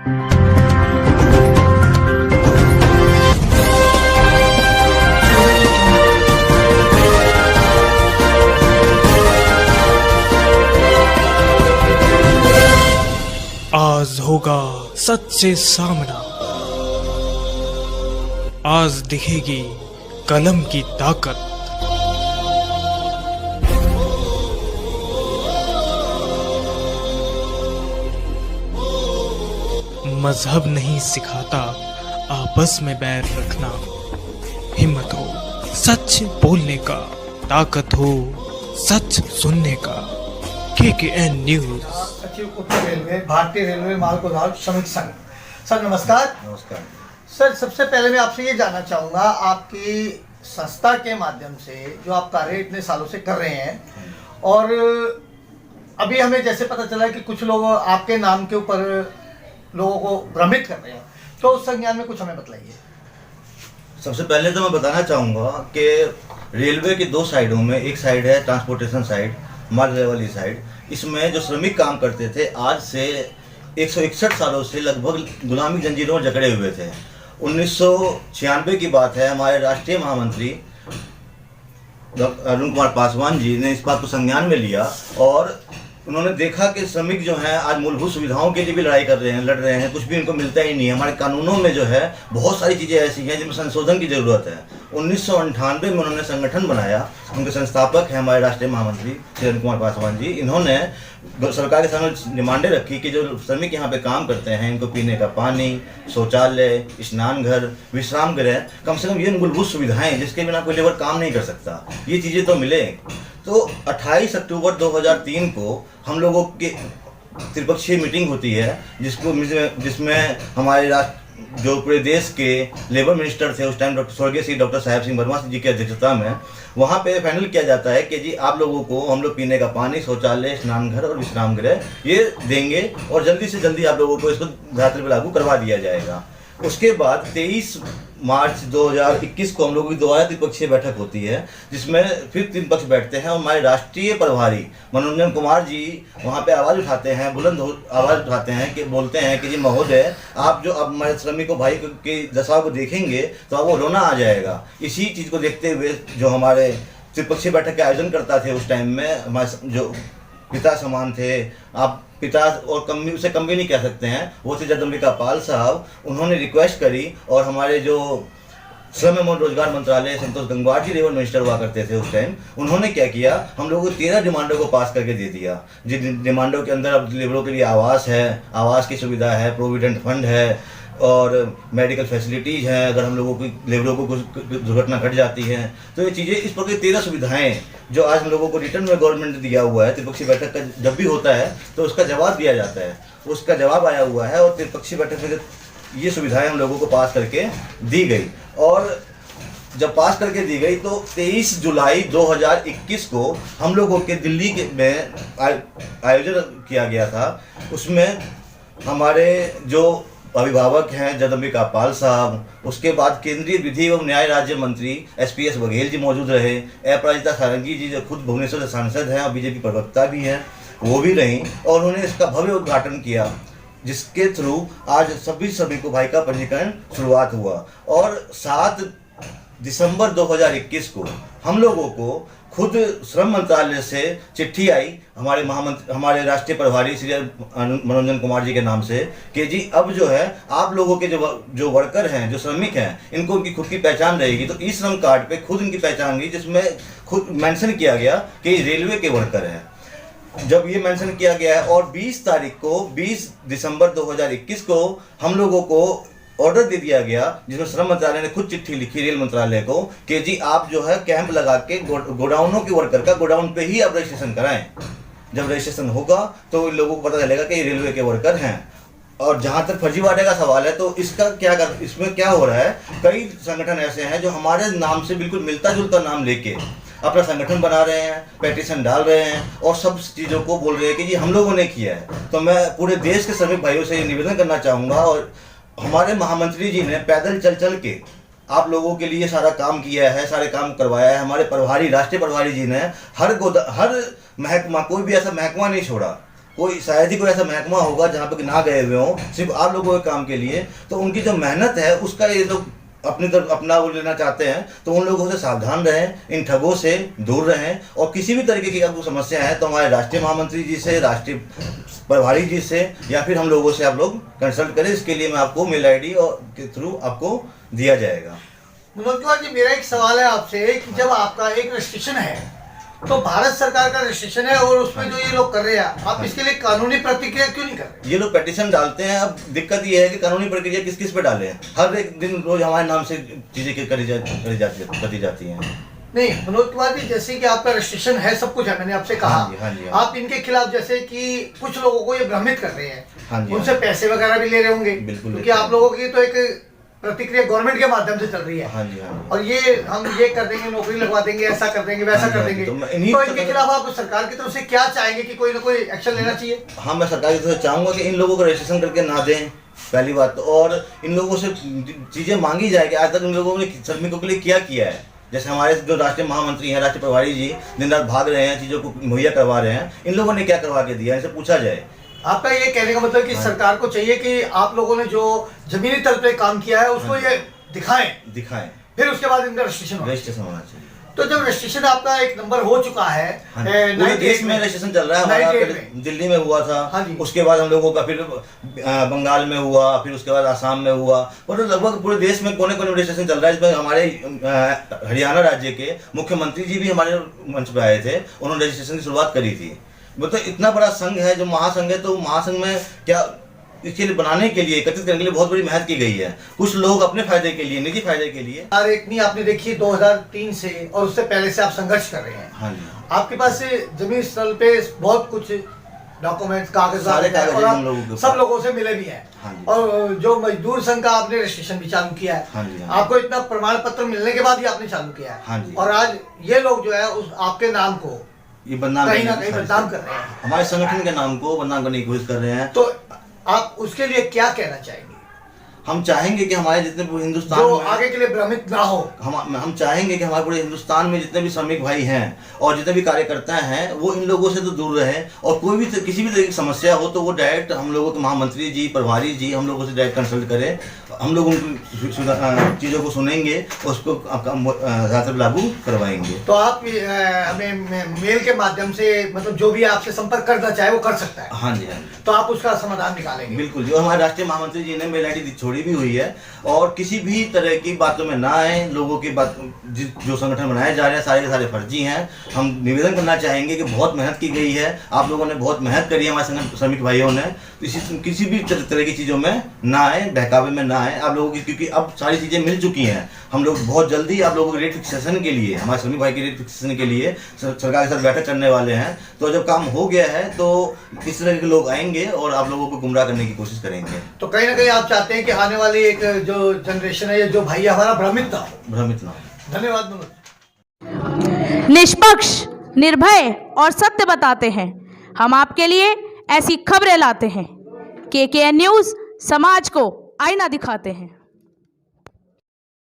आज होगा सच से सामना। आज दिखेगी कलम की ताकत। मजहब नहीं सिखाता आपस में बैर रखना। हिम्मत हो सच बोलने का, ताकत हो सच सुनने का। KKN news. सचिव उत्तर रेलवे, भारतीय रेलवे माल कोदाल श्रमिक संघ। सर नमस्कार। नमस्कार सर, सबसे पहले मैं आपसे ये जानना चाहूँगा, आपकी संस्था के माध्यम से जो आप कार्य इतने सालों से कर रहे हैं, और अभी हमें जैसे पता चला है कि कुछ लोग आपके नाम के ऊपर लोगों को भ्रमित कर रहे हैं, तो उस संज्ञान में कुछ हमें बताइए। सबसे पहले तो मैं बताना चाहूँगा कि रेलवे की दो साइडों में, एक साइड है ट्रांसपोर्टेशन साइड, माल ढुलाई वाली साइड। इसमें जो श्रमिक काम करते थे आज से 161 सालों से लगभग गुलामी जंजीरों में जकड़े हुए थे। 1996 की बात है, हमारे राष्ट्रीय महामंत्री डॉक्टर अरुण कुमार पासवान जी ने इस बात को संज्ञान में लिया और उन्होंने देखा कि श्रमिक जो हैं आज मूलभूत सुविधाओं के लिए भी लड़ रहे हैं, कुछ भी उनको मिलता ही नहीं है। हमारे कानूनों में जो है बहुत सारी चीज़ें ऐसी हैं जिनमें संशोधन की ज़रूरत है। 1998 में उन्होंने संगठन बनाया, उनके संस्थापक हैं हमारे राष्ट्रीय महामंत्री श्री अरुण कुमार पासवान जी। इन्होंने सरकार के सामने डिमांडें रखी कि जो श्रमिक यहाँ पे काम करते हैं, इनको पीने का पानी, शौचालय, स्नान घर, विश्राम गृह, कम से कम ये मूलभूत सुविधाएं जिसके बिना कोई लेबर काम नहीं कर सकता, ये चीज़ें तो मिले। तो 28 अक्टूबर 2003 को हम लोगों की त्रिपक्षीय मीटिंग होती है, जिसमें हमारे जो पूरे देश के लेबर मिनिस्टर थे उस टाइम, स्वर्गीय श्री डॉक्टर साहेब सिंह वर्मा जी की अध्यक्षता में, वहाँ पे फाइनल किया जाता है कि जी आप लोगों को हम लोग पीने का पानी, शौचालय, स्नान घर और विश्राम गृह ये देंगे और जल्दी से जल्दी आप लोगों को इसको धरातल पर लागू करवा दिया जाएगा। उसके बाद 23 मार्च 2021 को हम लोगों की दोबारा त्रिपक्षीय बैठक होती है, जिसमें फिर 3 पक्ष बैठते हैं और हमारे राष्ट्रीय प्रभारी मनोरंजन कुमार जी वहाँ पे आवाज़ उठाते हैं, बुलंद आवाज़ उठाते हैं कि बोलते हैं कि जी महोदय, आप जो अब हमारे श्रमिकों भाई की दशा को देखेंगे तो आपको रोना आ जाएगा। इसी चीज़ को देखते हुए जो हमारे त्रिपक्षीय बैठक का आयोजन करता थे उस टाइम में, हमारे जो पिता समान थे, आप पिता और कम उसे कम भी नहीं कह सकते हैं, वो थे जगदम्बिका पाल साहब। उन्होंने रिक्वेस्ट करी और हमारे जो श्रम एवं रोजगार मंत्रालय संतोष गंगवार जी लेबर मिनिस्टर हुआ करते थे उस टाइम, उन्होंने क्या किया, हम लोगों को 13 डिमांडों को पास करके दे दिया। जिन डिमांडों के अंदर अब लेबरों के लिए आवास है, आवास की सुविधा है, प्रोविडेंट फंड है और मेडिकल फैसिलिटीज़ हैं, अगर हम लोगों की लेबरों को कुछ दुर्घटना घट जाती है तो ये चीज़ें, इस प्रकार की 13 सुविधाएं जो आज हम लोगों को रिटर्न में गवर्नमेंट ने दिया हुआ है। त्रिपक्षीय बैठक का जब भी होता है तो उसका जवाब दिया जाता है, उसका जवाब आया हुआ है और त्रिपक्षीय बैठक में ये सुविधाएं हम लोगों को पास करके दी गई। और जब पास करके दी गई तो 23 जुलाई 2021 को हम लोगों के दिल्ली में आयोजन किया गया था। उसमें हमारे जो अभिभावक हैं जगदम्बिका पाल साहब, उसके बाद केंद्रीय विधि एवं न्याय राज्य मंत्री SPS बघेल जी मौजूद रहे, अपराजिता सारंगी जी जो खुद भुवनेश्वर से सांसद हैं और बीजेपी प्रवक्ता भी हैं, वो भी रहीं और उन्होंने इसका भव्य उद्घाटन किया, जिसके थ्रू आज सभी श्रमिकों भाई का पंजीकरण शुरुआत हुआ। और 7 दिसंबर 2021 को हम लोगों को खुद श्रम मंत्रालय से चिट्ठी आई हमारे राष्ट्रीय प्रभारी श्री मनोरंजन कुमार जी के नाम से कि जी अब जो है आप लोगों के जो वर्कर हैं, जो श्रमिक हैं, इनको उनकी खुद की पहचान रहेगी। तो ई श्रम कार्ड पे खुद इनकी पहचान गई, जिसमें खुद मेंशन किया गया कि रेलवे के वर्कर हैं। जब ये मेंशन किया गया है और 20 तारीख को 20 दिसंबर 2021 को हम लोगों को ऑर्डर दे दिया गया, जिसमें श्रम मंत्रालय ने खुद चिट्ठी लिखी रेल मंत्रालय को कि जी आप जो है कैंप लगा के गोडाउनों के वर्कर का गोडाउन पे ही आप रजिस्ट्रेशन कराएं। जब रजिस्ट्रेशन होगा तो लोगों को पता चलेगा कि ये रेलवे के वर्कर हैं। और जहाँ तक फर्जीवाड़े का सवाल है तो इसमें क्या हो रहा है, कई संगठन ऐसे हैं जो हमारे नाम से बिल्कुल मिलता जुलता नाम लेके अपना संगठन बना रहे हैं, पेटिशन डाल रहे हैं और सब चीज़ों को बोल रहे हैं कि जी हम लोगों ने किया है। तो मैं पूरे देश के श्रमिक भाइयों से ये निवेदन करना चाहूँगा, और हमारे महामंत्री जी ने पैदल चल के आप लोगों के लिए सारा काम किया है, सारे काम करवाया है। हमारे प्रभारी, राष्ट्रीय प्रभारी जी ने हर महकमा, कोई भी ऐसा महकमा नहीं छोड़ा, कोई शायद ही कोई ऐसा महकमा होगा जहाँ पे ना गए हुए हों सिर्फ आप लोगों के काम के लिए। तो उनकी जो मेहनत है उसका ये लोग अपनी तरफ अपना वो लेना चाहते हैं, तो उन लोगों से सावधान रहें, इन ठगों से दूर रहें, और किसी भी तरीके की आपको समस्या है तो हमारे राष्ट्रीय महामंत्री जी से, राष्ट्रीय प्रभारी जी से या फिर हम लोगों से आप लोग कंसल्ट करें। इसके लिए मैं आपको मेल ID और के थ्रू आपको दिया जाएगा। मनोज कुमार जी, मेरा एक सवाल है आपसे कि जब आपका एक रजिस्ट्रेशन है तो भारत सरकार का रजिस्ट्रेशन है और उसमें जो ये लोग कर रहे हैं, आप इसके लिए कानूनी प्रतिक्रिया क्यों नहीं कर रहे? ये लोग पेटिशन डालते हैं। अब दिक्कत ये है कि कानूनी प्रक्रिया किस किस पे डालें। हर एक दिन रोज हमारे नाम से चीजें करी जाती हैं। नहीं मनोज कुमार जी, जैसे कि आपका रजिस्ट्रेशन है, सब कुछ है, मैंने आपसे कहा, हाँ जी। आप इनके खिलाफ जैसे कि कुछ लोगों को ये भ्रमित कर रहे हैं, हाँ जी, उनसे पैसे वगैरह भी ले रहे होंगे, बिल्कुल, क्योंकि आप लोगों की तो एक प्रतिक्रिया गवर्नमेंट के माध्यम से चल रही है। हाँ जी। और ये हम ये कर देंगे, नौकरी लगवा देंगे, ऐसा कर देंगे, वैसा कर देंगे, तो इनके खिलाफ आप सरकार की तरफ से क्या चाहेंगे कि कोई ना कोई एक्शन लेना चाहिए? हाँ, मैं सरकार की तरफ से चाहूंगा कि इन लोगों को रजिस्ट्रेशन करके ना दें, पहली बात तो, और इन लोगों से चीजें मांगी जाए कि आज तक इन लोगों ने श्रमिकों के लिए क्या है। जैसे हमारे जो राष्ट्रीय महामंत्री हैं, राष्ट्रीय प्रभारी जी दिन रात भाग रहे हैं, चीजों को मुहैया करवा रहे हैं, इन लोगों ने क्या करवा के दिया, इनसे पूछा जाए। आपका ये कहने का मतलब कि सरकार को चाहिए कि आप लोगों ने जो जमीनी तल पे काम किया है उसको ये दिखाएं, फिर उसके बाद इनका रजिस्ट्रेशन होना चाहिए। तो जब रजिस्ट्रेशन आपका एक नंबर हो चुका है, पूरे देश में रजिस्ट्रेशन चल रहा है हमारा, दिल्ली में हुआ था, उसके बाद हम लोगों का फिर बंगाल में हुआ, फिर उसके बाद आसाम में हुआ, और लगभग पूरे देश में कोने कोने रजिस्ट्रेशन चल रहा है। इसमें हमारे हरियाणा राज्य के मुख्यमंत्री जी भी हमारे मंच पे आए थे, उन्होंने रजिस्ट्रेशन की शुरुआत करी थी। मतलब इतना बड़ा संघ है जो महासंघ है, तो महासंघ में क्या इसके लिए बनाने के लिए, एकत्रित करने के लिए बहुत बड़ी मेहनत की गई है। कुछ लोग अपने फायदे के लिए, निजी फायदे के लिए। इतनी आपने देखी 2003 से और उससे पहले से आप संघर्ष कर रहे हैं। हाँ जी। आपके पास से जमीन स्थल पे बहुत कुछ डॉक्यूमेंट्स, कागजात सब लोगों से मिले भी हैं। हाँ, और जो मजदूर संघ का आपने रजिस्ट्रेशन भी चालू किया है। हाँ जी, आपको इतना प्रमाण पत्र मिलने के बाद ही आपने चालू किया है। हाँ, और आज ये लोग जो है उस आपके नाम को ये बदनाम कहीं ना कहीं बदनाम कर रहे हैं, हमारे संगठन के नाम को बदनाम करने की कोशिश कर रहे हैं। तो आप उसके लिए क्या कहना चाहेंगे? हम चाहेंगे कि हमारे जितने पूरे हिंदुस्तान जो में आगे के लिए भ्रमित ना हो, हम चाहेंगे कि हमारे पूरे हिंदुस्तान में जितने भी श्रमिक भाई हैं और जितने भी कार्यकर्ता हैं वो इन लोगों से तो दूर रहे, और कोई भी किसी भी तरह की समस्या हो तो वो डायरेक्ट हम लोगों के महामंत्री जी, प्रभारी जी हम लोगों से डायरेक्ट कंसल्ट करें। हम लोग उनकी चीज़ों को सुनेंगे, उसको आपका लागू करवाएंगे। तो आप हमें मेल के माध्यम से, मतलब जो भी आपसे संपर्क करना चाहे वो कर सकता है। हाँ जी, हाँ जी। तो आप उसका समाधान निकालेंगे? बिल्कुल। जो हमारे राष्ट्रीय महामंत्री जी ने मेल ID छोड़ी भी हुई है, और किसी भी तरह की बातों में ना आए। लोगों की बात, जो संगठन बनाए जा रहे हैं सारे के सारे फर्जी हैं। हम निवेदन करना चाहेंगे कि बहुत मेहनत की गई है, आप लोगों ने बहुत मेहनत करी है, हमारे श्रमिक भाइयों ने, किसी भी तरह की चीज़ों में ना आए, बहकावे में ना आए आप लोगों की, क्योंकि अब सारी चीज़ें मिल चुकी हैं। हम लोग बहुत जल्दी आप लोगों के रेट फिक्सेशन के लिए, हमारे श्रमिक भाई के रेट फिक्सेशन के लिए सरकार के साथ बैठक करने वाले हैं। तो जब काम हो गया है तो इस तरह के लोग आएंगे और आप लोगों को गुमराह करने की कोशिश करेंगे। तो कहीं ना कहीं आप चाहते हैं कि आने वाली एक जो जनरेशन है, जो भाई हमारा भ्रमित ना हो। धन्यवाद मनोज। निष्पक्ष, निर्भय और सत्य बताते हैं। हम आपके लिए ऐसी खबरें लाते हैं। KKN न्यूज़ समाज को आईना दिखाते हैं।